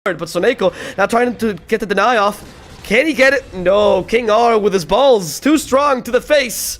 But Soneko now trying to get the deny off. Can he get it? No. King R with his balls. Too strong to the face.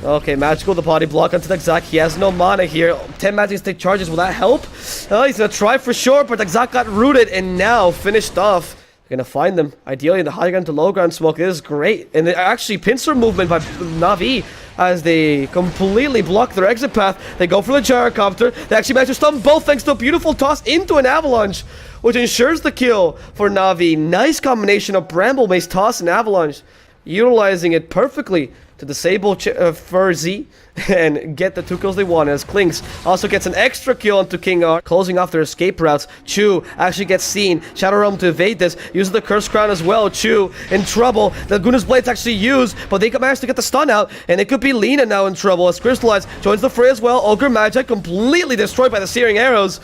Okay, Magical, the body block onto Zack. He has no mana here. 10 magic stick charges. Will that help? Oh, he's going to try for sure, but Zack got rooted and now finished off. They're going to find them. Ideally in the high ground to low ground smoke. This is great. And they actually pincer movement by Navi as they completely block their exit path. They go for the gyrocopter. They actually manage to stun both thanks to a beautiful toss into an avalanche, which ensures the kill for Navi. Nice combination of Bramble Mace, toss, and avalanche. Utilizing it perfectly to disable Ferzee and get the 2 kills they want, as Klinks also gets an extra kill onto King R, closing off their escape routes. Chu actually gets seen. Shadow Realm to evade this, uses the Curse Crown as well. Chu in trouble. The Guna's Blade's actually used, but they managed to get the stun out, and it could be Lina now in trouble as Crystallize joins the fray as well. Ogre Magi completely destroyed by the Searing Arrows.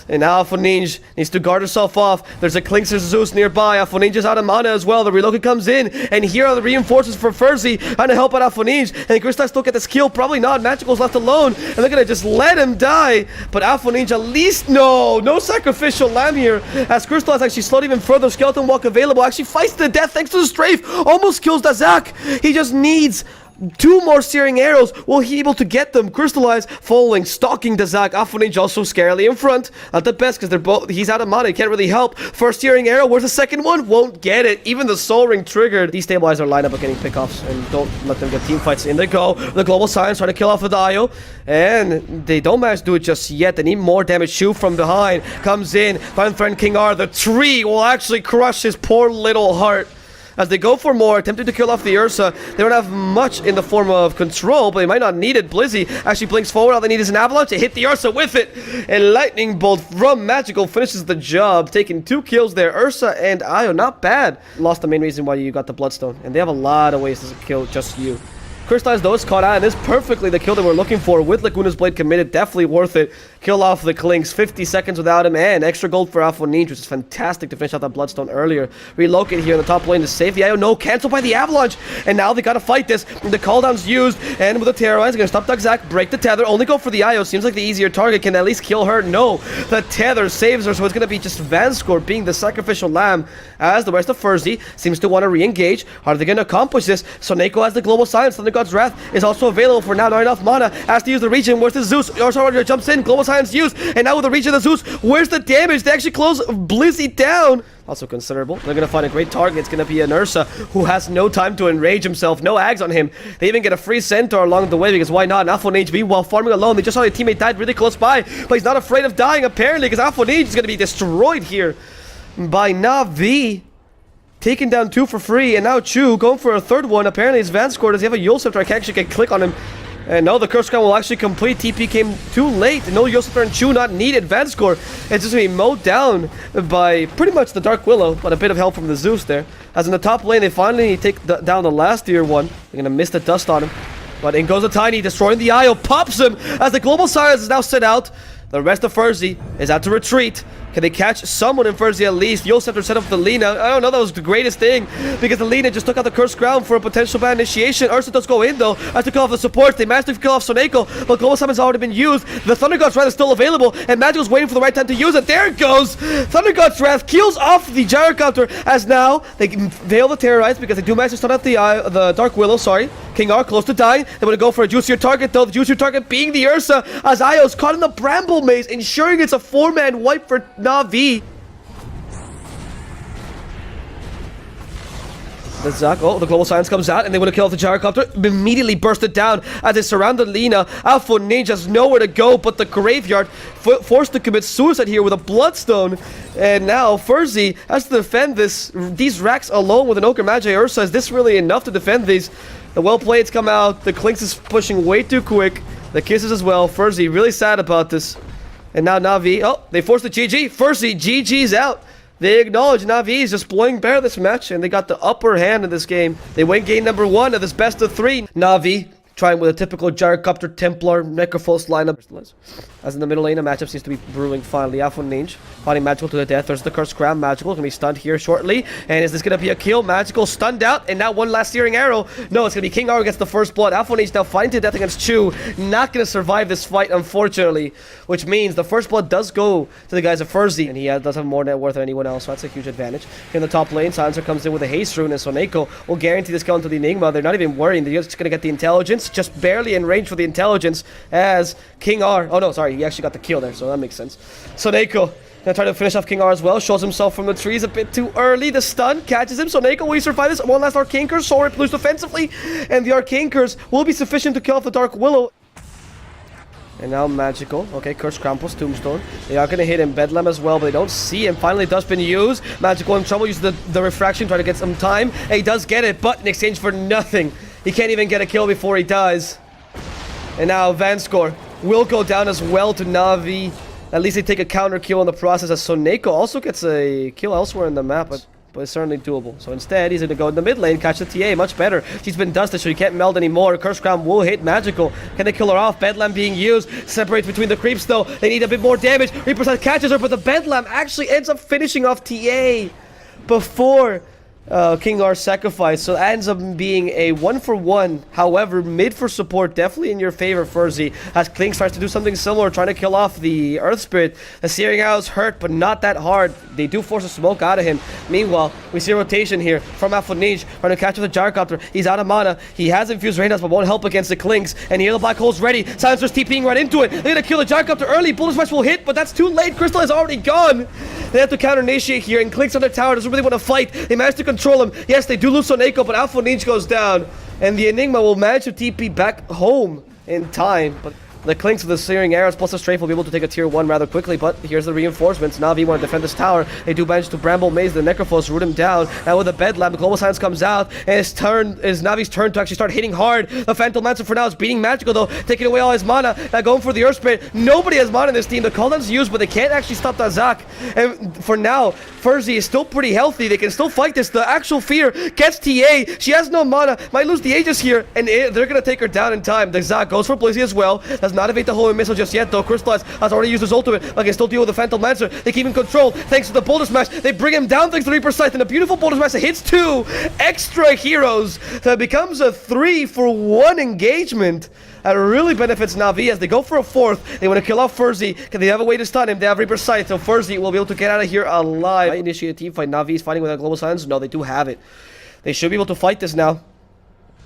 And now Alpha Ninja needs to guard herself off. There's a Klinks Zeus nearby. Alpha Ninja's out of mana as well. The Reloaded comes in. And here are the reinforcements for Ferzee trying to help out Alpha Ninja. And Crystallize still get this kill. Probably not. Magical's left alone. And they're going to just let him die. But Alpha Ninja at least... No sacrificial lamb here. As Crystallize actually slowed even further. Skeleton Walk available. Actually fights to the death thanks to the strafe. Almost kills Zack. He just needs 2 more Searing Arrows. Will he be able to get them? Crystallize following, stalking Zack. Alpha Ninja also scarily in front. Not the best because they're both. He's out of mana. He can't really help. First Searing Arrow. Where's the second one? Won't get it. Even the Soul Ring triggered. Destabilize their lineup of getting pickoffs and don't let them get team fights. In they go. The Global Science trying to kill off the Dio. And they don't manage to do it just yet. They need more damage. Shu from behind comes in. Final Threaten King R. The tree will actually crush his poor little heart. As they go for more, attempting to kill off the Ursa. They don't have much in the form of control, but they might not need it. Blizzy actually blinks forward. All they need is an avalanche to hit the Ursa with it. And Lightning Bolt from Magical finishes the job, taking 2 kills there. Ursa and Io, not bad. Lost the main reason why you got the Bloodstone. And they have a lot of ways to kill just you. Crystallize though is caught out, and this is perfectly the kill that we're looking for with Laguna's Blade committed. Definitely worth it. Kill off the Klinks, 50 seconds without him, and extra gold for Alpha Ninja, which is fantastic to finish out that Bloodstone earlier. Relocate here in the top lane to save the IO. No, cancelled by the Avalanche, and now they gotta fight this. The cooldown's used, and with the Terrorize, gonna stop Zack, break the tether, only go for the IO. Seems like the easier target. Can at least kill her? No, the tether saves her, so it's gonna be just Vanscore being the sacrificial lamb, as the rest of Ferzee seems to want to re-engage. How are they gonna accomplish this? Soneko has the Global Silence. Thunder God's Wrath is also available for now. Not enough mana. Has to use the region. Where's the Zeus? Orsa jumps in. Global Silence used. And now with the region of the Zeus, where's the damage? They actually close Blizzy down. Also considerable. They're going to find a great target. It's going to be an Ursa who has no time to enrage himself. No Ags on him. They even get a free Centaur along the way because why not? And Alpha Ninja meanwhile farming alone. They just saw their teammate died really close by. But he's not afraid of dying apparently because Alpha Ninja is going to be destroyed here by Navi. Taken down 2 for free, and now Chu going for a 3rd one. Apparently it's Vanscore. Does he have a Yule Scepter? I can actually get click on him. And no, the Curse Crown will actually complete. TP came too late. No Yule Scepter and Chu not needed. Vanscore is just going to be mowed down by pretty much the Dark Willow, but a bit of help from the Zeus there. As in the top lane, they finally take down the last tier 1. They're going to miss the dust on him. But in goes the Tiny, destroying the Io, pops him as the Global Silence is now set out. The rest of Ferzee is out to retreat. Can they catch someone in Ferzee at least? Yule Scepter set up the Lina. I don't know, that was the greatest thing because the Lina just took out the Cursed Crown for a potential bad initiation. Ursa does go in though. Has to kill off the supports. They managed to kill off Soneko, but Global Summon's already been used. The Thunder God's Wrath is still available, and Magical's waiting for the right time to use it. There it goes! Thunder God's Wrath kills off the Gyrocopter as now they can veil the Terrorize because they do manage to stun out the Dark Willow, sorry. King R close to dying. They want to go for a juicier target though. The juicier target being the Ursa as Io's caught in the Bramble Maze, ensuring it's a 4-man wipe for Navi. The Zack, oh, the Global Silence comes out and they want to kill off the Gyrocopter. Immediately burst it down as they surround the Lina. Alpha Ninja has nowhere to go but the Graveyard. Forced to commit suicide here with a Bloodstone. And now Ferzee has to defend these racks alone with an Ogre Magi Ursa. Is this really enough to defend these? The Well-Playeds come out. The Klinks is pushing way too quick. The Kisses as well. Ferzee really sad about this. And now Navi, oh, they forced the GG. Ferzee, GG's out. They acknowledge Navi is just blowing bare this match, and they got the upper hand in this game. They win game number 1 of this best of 3. Navi trying with a typical Gyrocopter, Templar, Necrophos lineup. As in the middle lane, a matchup seems to be brewing finally. Ninja fighting Magical to the death. There's the Curse Grab. Magical gonna be stunned here shortly. And is this gonna be a kill? Magical stunned out, and now one last searing arrow. No, it's gonna be King R who gets the first blood. Ninja now fighting to death against Chu. Not gonna survive this fight, unfortunately. Which means the first blood does go to the guys of Ferzee, and he does have more net worth than anyone else, so that's a huge advantage. Here in the top lane, Silencer comes in with a haste rune, and Soneko will guarantee this kill into the Enigma. They're not even worrying. They're just gonna get the intelligence, just barely in range for the intelligence, as King R. Oh no, sorry, he actually got the kill there, so that makes sense. Soneko gonna try to finish off King R as well. Shows himself from the trees a bit too early. The stun catches him. Soneko, will he survive this? One last Arcane Curse. Sorry, lose defensively. And the Arcane Curse will be sufficient to kill off the Dark Willow. And now Magical. Okay, Curse Krampus, Tombstone. They are gonna hit him. Bedlam as well, but they don't see him. Finally, Dustbin used. Magical in trouble. Uses the Refraction, trying to get some time. And he does get it, but in exchange for nothing. He can't even get a kill before he dies. And now Vanscore will go down as well to Navi. At least they take a counter kill in the process, as Soneko also gets a kill elsewhere in the map, but it's certainly doable. So instead, he's going to go in the mid lane, catch the TA, much better. She's been dusted, so he can't meld anymore. Curse Crown will hit Magical. Can they kill her off? Bedlam being used. Separates between the creeps, though. They need a bit more damage. Reaper's Scythe catches her, but the Bedlam actually ends up finishing off TA before King R's sacrifice, so it ends up being a 1-for-1. However, mid for support, definitely in your favor, Ferzee, as Kling starts to do something similar, trying to kill off the Earth Spirit. The Searing Arrows hurt, but not that hard. They do force a smoke out of him. Meanwhile, we see a rotation here from Ninja, trying to catch with the Gyrocopter. He's out of mana. He has infused Rain Dance, but won't help against the Klings. And here the Black Hole's ready. Silencer's TPing right into it. They're gonna kill the Gyrocopter early. Bullet Smash will hit, but that's too late. Crystal is already gone. They have to counter initiate here, and Kling's on their tower. Doesn't really want to fight. They manage to control him. Yes, they do lose Soneko, but Ninja goes down. And the Enigma will manage to TP back home in time. But the Clinks with the Searing Arrows plus the Strafe will be able to take a tier 1 rather quickly, but here's the reinforcements. Navi want to defend this tower. They do manage to Bramble Maze the Necrophos, root him down. Now with the Bedlam, the Global Silence comes out, and it's Navi's turn to actually start hitting hard. The Phantom Lancer for now is beating Magical, though, taking away all his mana. Now going for the Earth Spirit. Nobody has mana in this team. The Kaldan's used, but they can't actually stop the Zak. And for now, Ferzee is still pretty healthy. They can still fight this. The actual Fear gets TA. She has no mana. Might lose the Aegis here, and they're going to take her down in time. The Zak goes for Blizzy as well. Does not evade the Holy Missile just yet, though. Crystallize has already used his ultimate, but can still deal with the Phantom Lancer. They keep him in control thanks to the Boulder Smash. They bring him down thanks to the Reaper Scythe, and a beautiful Boulder Smash that hits 2 extra heroes. So it becomes a 3-for-1 engagement. That really benefits Navi as they go for a 4th. They want to kill off Ferzee. Can they have a way to stun him? They have Reaper Scythe, so Ferzee will be able to get out of here alive. Initiate a team fight. Navi is fighting with a Global Silence. No, they do have it. They should be able to fight this now.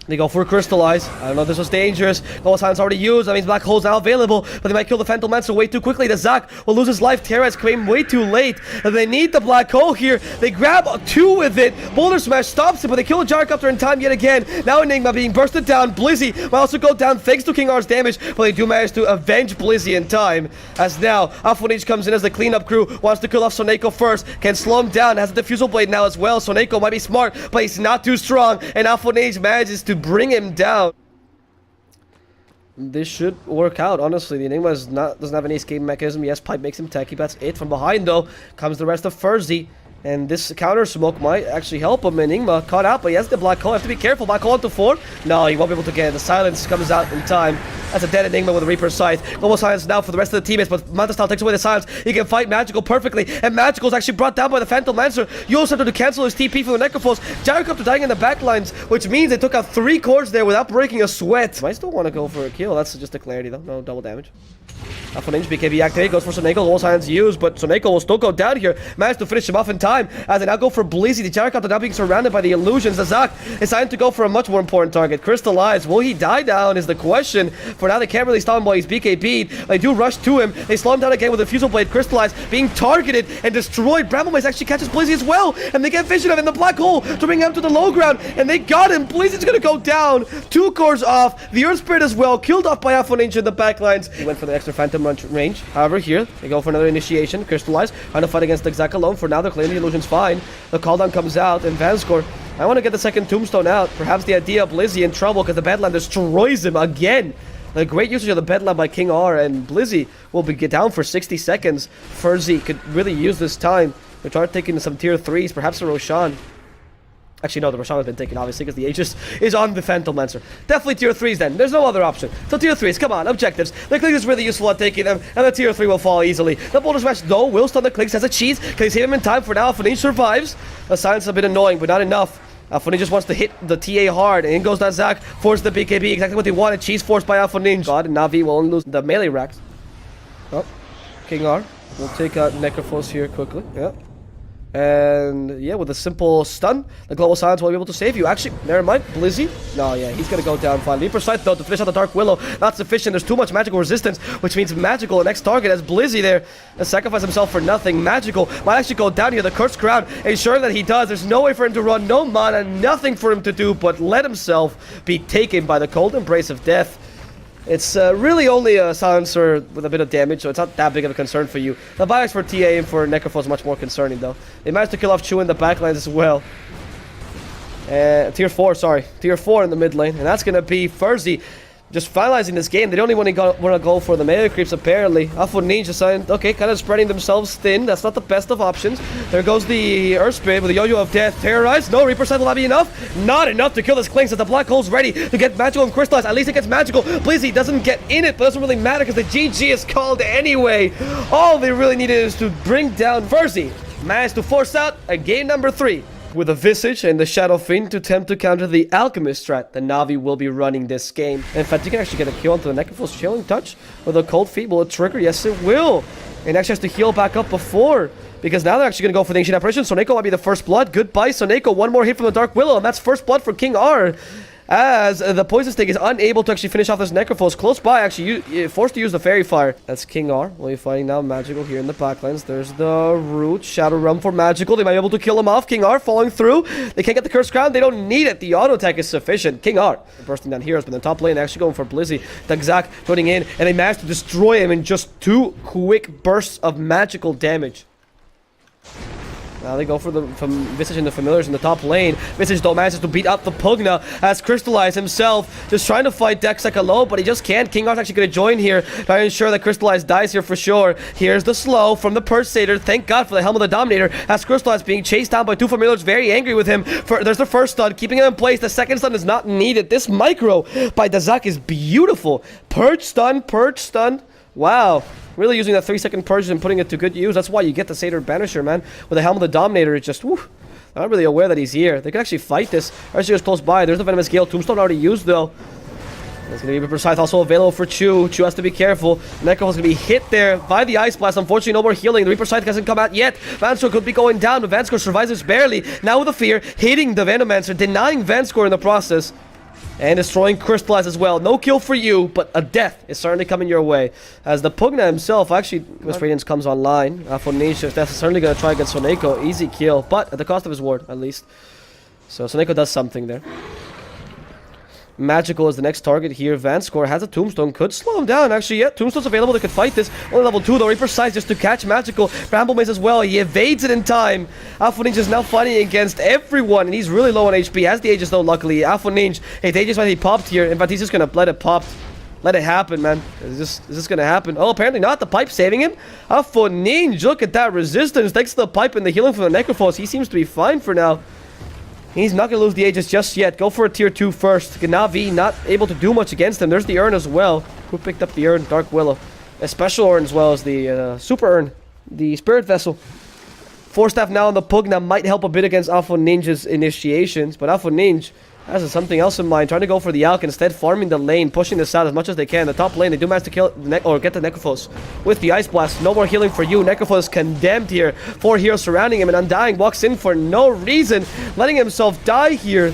They go for Crystallize. I don't know if this was dangerous. Global Silence already used. That means Black Hole's now available, but they might kill the Phantom Lancer way too quickly. The Zak will lose his life. Terra has came way too late. And they need the Black Hole here. They grab 2 with it. Boulder Smash stops it, but they kill the Gyrocopter in time yet again. Now Enigma being bursted down. Blizzy might also go down thanks to King R's damage, but they do manage to avenge Blizzy in time. As now, Ninja comes in as the cleanup crew. Wants to kill off Soneko first. Can slow him down. Has a Diffusal Blade now as well. Soneko might be smart, but he's not too strong. And Ninja manages to bring him down. This should work out, honestly. The Enigma doesn't have any escape mechanism. Yes, Pipe makes him techy. That's it. From behind, though, comes the rest of Ferzee. And this counter smoke might actually help him. Enigma caught out, but he has the Black Hole. Have to be careful. Black Hole onto 4. No, he won't be able to get it. The Silence comes out in time. That's a dead Enigma with a Reaper Scythe. Global Silence now for the rest of the teammates, but Mantastal takes away the Silence. He can fight Magical perfectly, and Magical is actually brought down by the Phantom Lancer. You also have to cancel his TP for the Necrophos. Gyrocopter dying in the backlines, which means they took out 3 cores there without breaking a sweat. Might still want to go for a kill. That's just a clarity, though. No double damage. Ninja BKB activate, goes for Soneko, Global Silence used, but Soneko will still go down here. Managed to finish him off in time, as they now go for Blizzy. The Gyrocopter now being surrounded by the illusions. The Zak is time to go for a much more important target. Crystallize. Will he die down is the question. For now, they can't really stop him while he's BKB'd. They do rush to him. They slow him down again with a Fusel Blade. Crystallize being targeted and destroyed. Bramble Mace actually catches Blizzy as well, and they get vision of him in the Black Hole to bring him to the low ground, and they got him. Blizzy's gonna go down. 2 cores off. The Earth Spirit as well, killed off by Ninja in the backlines. He went for the extra Phantom range. However, here they go for another initiation. Crystallize, trying to fight against the Zak alone. For now, they're claiming the illusion's fine. The Kaldan comes out, and Vanscore, I want to get the second Tombstone out. Perhaps the idea of Blizzy in trouble because the Bedlam destroys him again. The great usage of the Bedlam by King R, and Blizzy will get down for 60 seconds. Ferzee could really use this time to start taking some tier 3s, perhaps a Roshan. Actually, no, the Roshan has been taken, obviously, because the Aegis is on the Phantom Lancer. Definitely tier 3s then. There's no other option. So tier 3s, come on, objectives. The Klings is really useful at taking them, and the tier 3 will fall easily. The Boulder Smash, though, will stun the Klings as a cheese. Can he save him in time for now? Ninja survives. The silence is a bit annoying, but not enough. Ninja just wants to hit the TA hard, and in goes that Zac, force the BKB, exactly what they wanted. Cheese forced by Ninja. God, and Navi will only lose the melee racks. Oh, King R will take out Necrophos here quickly. Yeah. And yeah, with a simple stun, the Global Silence will be able to save you. Actually, never mind. Blizzy? No, yeah, he's gonna go down fine. Reaper Sight, though, to finish out the Dark Willow, not sufficient. There's too much magical resistance, which means Magical, the next target, as Blizzy there, has sacrificed himself for nothing. Magical might actually go down here. The Cursed Crown, ensuring that he does. There's no way for him to run, no mana, nothing for him to do but let himself be taken by the cold embrace of death. It's really only a silencer with a bit of damage, so it's not that big of a concern for you. The buybacks for TA and for Necrophos is much more concerning, though. They managed to kill off Chu in the backlines as well. Tier 4, sorry. Tier 4 in the mid lane, and that's going to be Ferzee. Just finalizing this game. They don't even want to go for the melee creeps, apparently. Ninja signed, okay, kind of spreading themselves thin. That's not the best of options. There goes the Earth Spirit with the Yo-Yo of Death. Terrorized. No, Reaper Sight will not be enough. Not enough to kill this Kling, so the Black Hole's ready to get Magical and Crystallized. At least it gets Magical. Blizzy doesn't get in it, but doesn't really matter because the GG is called anyway. All they really needed is to bring down Ferzee. Managed to force out a game number 3. With a Visage and the Shadow Fiend to attempt to counter the Alchemist strat, the Navi will be running this game. In fact, you can actually get a kill onto the Necrophos. Chilling Touch with a Cold Feet. Will it trigger? Yes, it will. And actually has to heal back up before, because now they're actually going to go for the Ancient Apparition. Soneko might be the first blood. Goodbye, Soneko. One more hit from the Dark Willow, and that's first blood for King R. As the Poison Stick is unable to actually finish off this Necrophos. Close by, actually forced to use the Fairy Fire. That's King R. We'll be fighting now Magical here in the backlines. There's the Root. Shadow Realm for Magical. They might be able to kill him off. King R falling through. They can't get the Cursed Crown. They don't need it. The auto attack is sufficient. King R bursting down heroes, but in the top lane actually going for Blizzy. Zac putting in, and they managed to destroy him in just 2 quick bursts of magical damage. Now they go for the Visage and the Familiars in the top lane. Visage though manages to beat up the Pugna as Crystallize himself just trying to fight Dexek alone, but he just can't. King R's actually going to join here, trying to ensure that Crystallize dies here for sure. Here's the slow from the Persator. Thank God for the Helm of the Dominator as Crystallize being chased down by 2 Familiars, very angry with him. There's the first stun, keeping him in place. The second stun is not needed. This micro by Zac is beautiful. Purge stun. Wow. Really using that 3-second purge and putting it to good use. That's why you get the Satyr Banisher, man. With the Helm of the Dominator, it's just, whew. I'm not really aware that he's here. They can actually fight this. Archie is close by. There's the Venomous Gale. Tombstone already used, though. It's going to be Reaper Scythe also available for Chu. Chu has to be careful. Necro is going to be hit there by the Ice Blast. Unfortunately, no more healing. The Reaper Scythe hasn't come out yet. Vanscore could be going down, but Vanscore survives this barely. Now with the Fear, hitting the Venomancer, denying Vanscore in the process. And destroying Crystallize as well. No kill for you, but a death is certainly coming your way. As the Pugna himself, actually, West Radiance comes online. For Nisha's death is certainly going to try against Soneko. Easy kill, but at the cost of his ward, at least. So Soneko does something there. Magical is the next target here. Vanscore has a Tombstone. Could slow him down, actually. Yeah, Tombstone's available. They could fight this. Only level 2, though. Reaper Scythe just to catch Magical. Bramble Mace as well. He evades it in time. Alpha Ninja is now fighting against everyone, and he's really low on HP. Has the Aegis, though, luckily. Alpha Ninja. Hey, the Aegis, he popped here. In fact, he's just going to let it pop. Let it happen, man. Is this going to happen? Oh, apparently not. The pipe saving him. Alpha Ninja, look at that resistance. Thanks to the pipe and the healing from the Necrophos, he seems to be fine for now. He's not going to lose the Aegis just yet. Go for a tier 2 first. Navi not able to do much against him. There's the Urn as well. Who picked up the Urn? Dark Willow. A special Urn as well as the Super Urn. The Spirit Vessel. 4-staff now on the Pugna might help a bit against Alpha Ninja's initiations. But Alpha Ninja has something else in mind. Trying to go for the Alk instead. Farming the lane. Pushing this out as much as they can. The top lane, they do manage to kill or get the Necrophos with the Ice Blast. No more healing for you. Necrophos condemned here. 4 heroes surrounding him. And Undying walks in for no reason. Letting himself die here.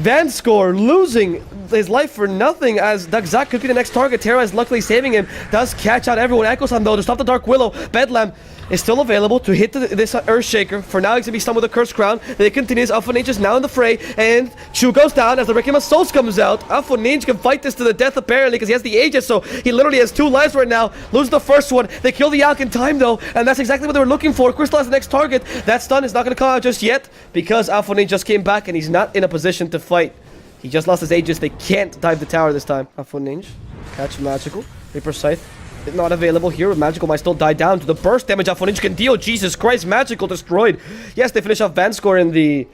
Vanscore losing his life for nothing as Zac could be the next target. Terra is luckily saving him. Does catch out everyone. Echoes on though to stop the Dark Willow. Bedlam is still available to hit this Earthshaker. For now, he's going to be stunned with a Cursed Crown. Then it continues. Alpha Ninja is now in the fray. And Chu goes down as the Requiem of Souls comes out. Alpha Ninja can fight this to the death, apparently, because he has the Aegis. So he literally has 2 lives right now. Loses the first one. They kill the Alk in time, though. And that's exactly what they were looking for. Crystal is the next target. That stun is not going to come out just yet because Alpha Ninja just came back and he's not in a position to fight. He just lost his Aegis. They can't dive the tower this time. Alpha Ninja. Catch Magical. Reaper Scythe. Not available here. Magical might still die down to the burst damage Alpha Ninja can deal. Jesus Christ, Magical destroyed. Yes, they finish off Vanscore in the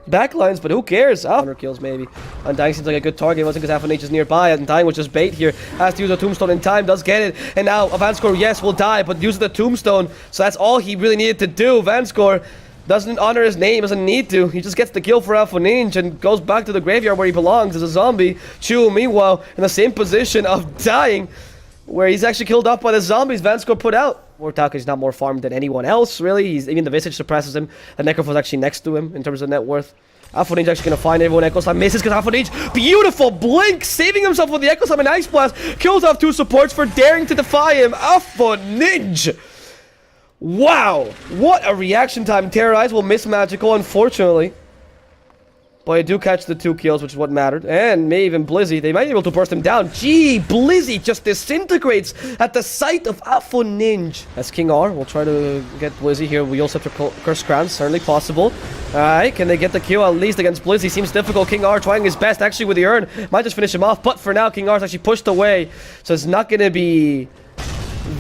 backlines, but who cares? 100 kills maybe. Undying seems like a good target. It wasn't because H is nearby. Undying was just bait here. Has to use a tombstone in time. Does get it. And now Vanscore, yes, will die, but uses the tombstone. So that's all he really needed to do. Vanscore doesn't honor his name, doesn't need to. He just gets the kill for Alpha Ninja and goes back to the graveyard where he belongs as a zombie. Chu, meanwhile, in the same position of dying, where he's actually killed off by the zombies Vanscore put out. Mortaka is not more farmed than anyone else, really. Even the Visage suppresses him. The Necropho's actually next to him in terms of net worth. Alpha Ninja actually gonna find everyone. Echo Slam misses because Alpha Ninja, beautiful blink, saving himself with the Echo Slam and Ice Blast. Kills off 2 supports for daring to defy him. Alpha Ninja. Wow, what a reaction time. Terrorize will miss Magical, unfortunately. But I do catch the 2 kills, which is what mattered. And maybe even Blizzy. They might be able to burst him down. Gee, Blizzy just disintegrates at the sight of Alpha Ninja. As King R will try to get Blizzy here. Wheel Scepter Curse Crown, certainly possible. Alright, can they get the kill at least against Blizzy? Seems difficult. King R trying his best actually with the urn. Might just finish him off. But for now, King R is actually pushed away. So it's not going to be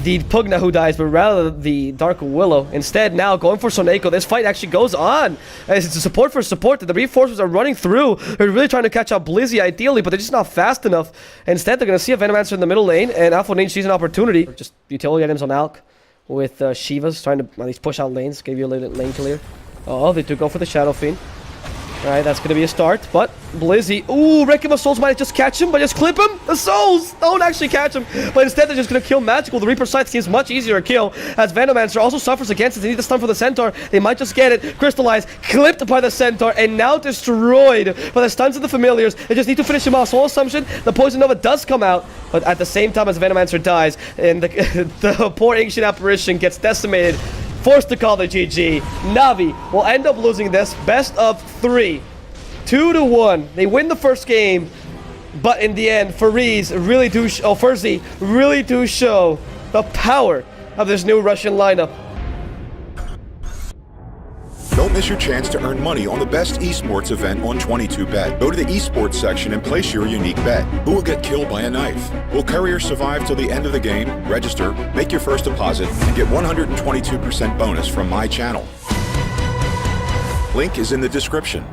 the Pugna who dies, but rather the Dark Willow. Instead, now going for Soneko. This fight actually goes on. As it's a support for support. The reinforcements are running through. They're really trying to catch up Blizzy ideally, but they're just not fast enough. Instead, they're going to see a Venomancer in the middle lane, and Alpha Ninja sees an opportunity. Just utility items on Alk with Shivas trying to at least push out lanes. Give you a little lane clear. Oh, they do go for the Shadow Fiend. Alright, that's going to be a start, but Blizzy, ooh, Requiem of Souls might just catch him, but just clip him. The Souls don't actually catch him, but instead they're just going to kill Magical. The Reaper Scythe seems much easier to kill, as Venomancer also suffers against it. They need the stun for the Centaur. They might just get it. Crystallize, clipped by the Centaur, and now destroyed by the stuns of the Familiars. They just need to finish him off. Soul Assumption, the Poison Nova does come out, but at the same time as Venomancer dies, and the poor Ancient Apparition gets decimated. Forced to call the GG. Navi will end up losing this best of 3. 2-1. They win the first game, but in the end, Ferzee really do show the power of this new Russian lineup. Don't miss your chance to earn money on the best esports event on 22Bet. Go to the esports section and place your unique bet. Who will get killed by a knife? Will Courier survive till the end of the game? Register, make your first deposit, and get 122% bonus from my channel. Link is in the description.